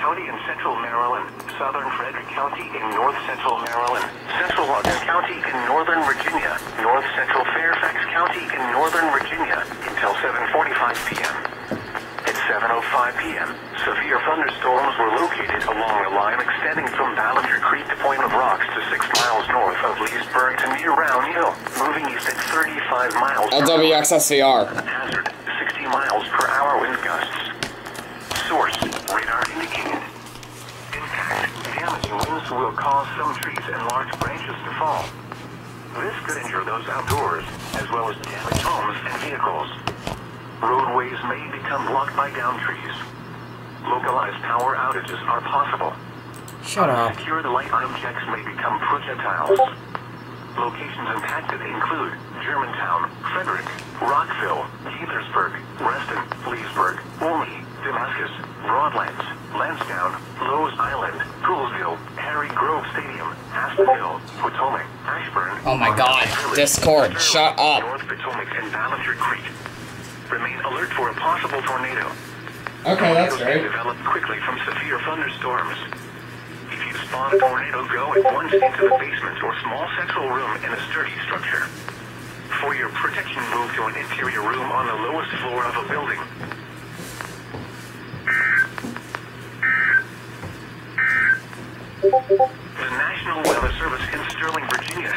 County in central Maryland, southern Frederick County in north central Maryland, central Logan County in northern Virginia, north central Fairfax County in northern Virginia until 7:45 p.m. At 7:05 p.m., severe thunderstorms were located along a line extending from Ballinger Creek to Point of Rocks to 6 miles north of Leesburg to near Round Hill, moving east at 35 miles per hour. LWXSCR. Hazard, 60 miles per hour wind gusts. Source, radar indicated. Impact, damaging winds will cause some trees and large branches to fall. This could injure those outdoors, as well as damage homes and vehicles. Roadways may become blocked by downed trees. Localized power outages are possible. Shut up. Secure the light objects may become projectiles. Locations impacted include Germantown, Frederick, Rockville, Gaithersburg, Reston, Leesburg, Olney, Damascus, Broadlands, Lansdowne, Lowe's Island, Poolsville, Harry Grove Stadium, Aspenville, Potomac, Ashburn. Oh my God. Discord, shut up. North Potomac and Ballinger Creek. Remain alert for a possible tornado. Okay, that's Tornadoes great. may develop quickly from severe thunderstorms. If you spawn a tornado, go at once into the basement or small central room in a sturdy structure. For your protection, move to an interior room on the lowest floor of a building. The National Weather Service in Sterling, Virginia